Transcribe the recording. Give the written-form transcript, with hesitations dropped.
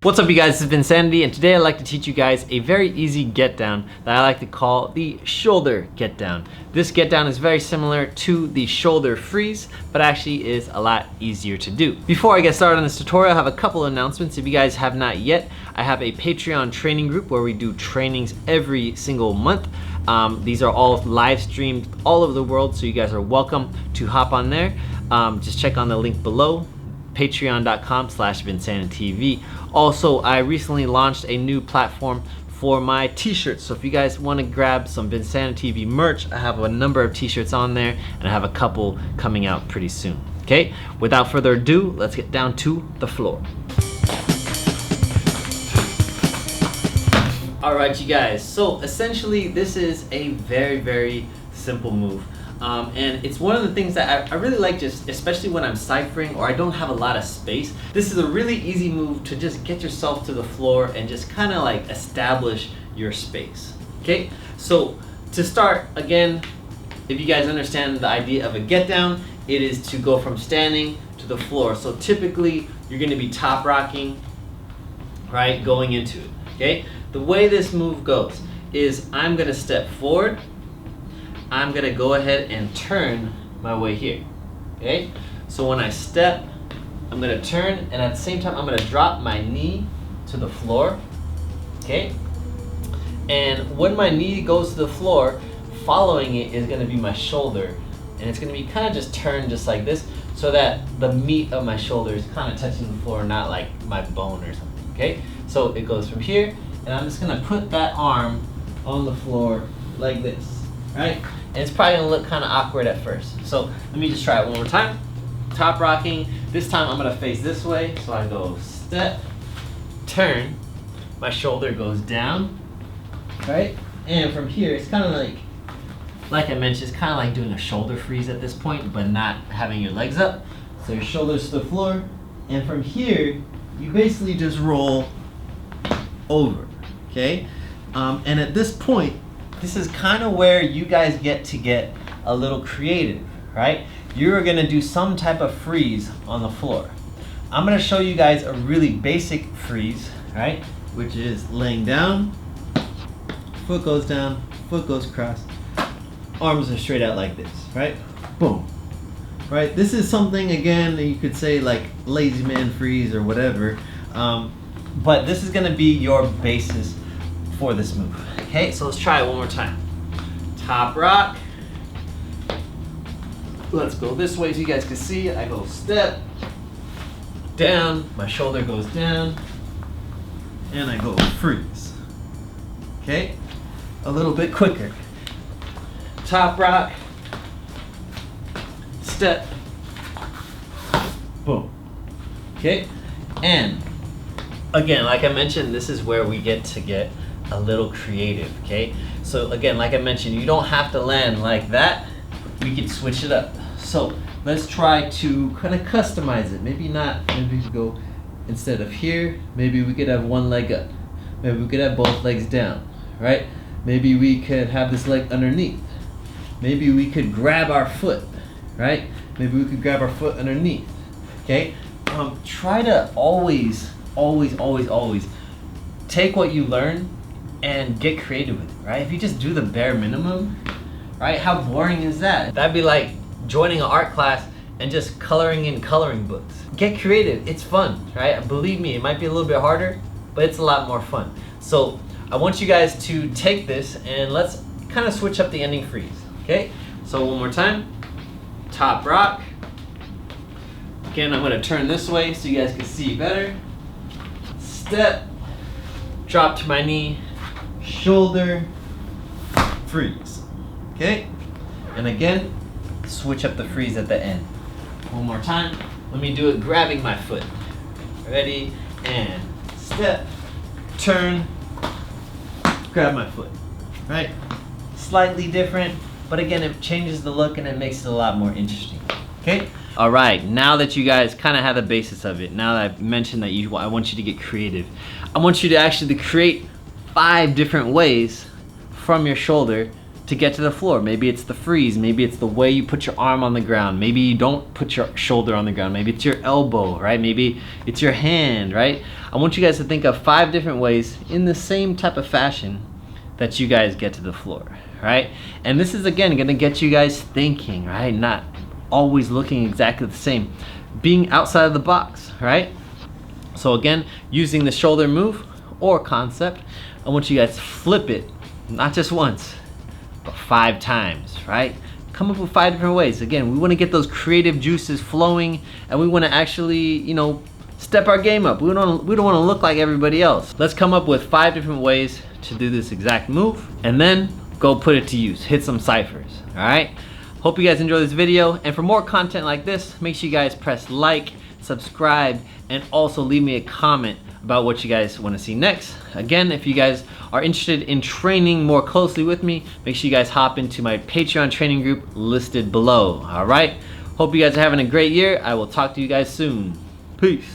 What's up you guys, this is Vincanity, and today I'd like to teach you guys a very easy get down that I like to call the shoulder get down. This get down is very similar to the shoulder freeze, but actually is a lot easier to do. Before I get started on this tutorial, I have a couple of announcements. If you guys have not yet, I have a Patreon training group where we do trainings every single month. These are all live streamed all over the world, so you guys are welcome to hop on there. Just check on the link below, patreon.com/VincaniTV. Also, I recently launched a new platform for my t-shirts, so if you guys want to grab some VincaniTV merch, I have a number of t-shirts on there, and I have a couple coming out pretty soon. Okay, without further ado, let's get down to the floor. Alright you guys, so essentially this is a very simple move. And it's one of the things that I really like, just especially when I'm ciphering or I don't have a lot of space. This is a really easy move to just get yourself to the floor and just kind of like establish your space. Okay, so to start, again, if you guys understand the idea of a get down, it is to go from standing to the floor. So typically you're going to be top rocking, right, going into it. Okay, the way this move goes is I'm going to step forward. I'm gonna go ahead and turn my way here. Okay, so when I step, I'm gonna turn, and at the same time I'm gonna drop my knee to the floor. Okay, and when my knee goes to the floor, following it is gonna be my shoulder, and it's gonna be kind of just turned just like this, so that the meat of my shoulder is kind of touching the floor, not like my bone or something. Okay, so it goes from here, and I'm just gonna put that arm on the floor like this, right? And it's probably gonna look kind of awkward at first. So let me just try it one more time. Top rocking. This time I'm gonna face this way. So I go step, turn, my shoulder goes down, right? And from here, it's kind of like I mentioned, it's kind of like doing a shoulder freeze at this point, but not having your legs up. So your shoulders to the floor, and from here, you basically just roll over, okay? And at this point, this is kind of where you guys get to get a little creative, right? You're gonna do some type of freeze on the floor. I'm gonna show you guys a really basic freeze, right? Which is laying down, foot goes down, foot goes across, arms are straight out like this, right? Boom, right? This is something, again, that you could say like lazy man freeze or whatever, but this is gonna be your basis for this move. Okay, so let's try it one more time. Top rock. Let's go this way so you guys can see. I go step, down, my shoulder goes down, and I go freeze. Okay, a little bit quicker. Top rock, step, boom. Okay, and again, like I mentioned, this is where we get a little creative. Okay, so again, like I mentioned, you don't have to land like that. We can switch it up. So let's try to kind of customize it. Maybe not, maybe we could go, instead of here, maybe we could have one leg up, maybe we could have both legs down, right? Maybe we could have this leg underneath, maybe we could grab our foot, right? Maybe we could grab our foot underneath. Okay, try to always take what you learn and get creative with it, right? If you just do the bare minimum, right, how boring is that? That'd be like joining an art class and just coloring in coloring books. Get creative, it's fun, right? Believe me, it might be a little bit harder, but it's a lot more fun. So I want you guys to take this and let's kind of switch up the ending freeze, okay? So one more time, top rock. Again, I'm gonna turn this way so you guys can see better. Step, drop to my knee, shoulder, freeze. Okay? And again, switch up the freeze at the end. One more time. Let me do it grabbing my foot. Ready? And step, turn, grab my foot, right? Slightly different, but again, it changes the look and it makes it a lot more interesting, okay? All right, now that you guys kind of have the basis of it, now that I've mentioned that I want you to get creative, I want you to actually create 5 different ways from your shoulder to get to the floor. Maybe it's the freeze, maybe it's the way you put your arm on the ground, maybe you don't put your shoulder on the ground, maybe it's your elbow, right? Maybe it's your hand, right? I want you guys to think of 5 different ways in the same type of fashion that you guys get to the floor, right? And this is again gonna get you guys thinking, right? Not always looking exactly the same, being outside of the box, right? So again, using the shoulder move or concept, I want you guys to flip it, not just once, but 5 times, right? Come up with 5 different ways. Again, we want to get those creative juices flowing, and we want to actually, you know, step our game up. We don't want to look like everybody else. Let's come up with 5 different ways to do this exact move, and then go put it to use. Hit some ciphers, all right? Hope you guys enjoy this video, and for more content like this, make sure you guys press like, subscribe, and also leave me a comment about what you guys want to see next. Again, if you guys are interested in training more closely with me, make sure you guys hop into my Patreon training group listed below. All right, hope you guys are having a great year. I will talk to you guys soon. Peace.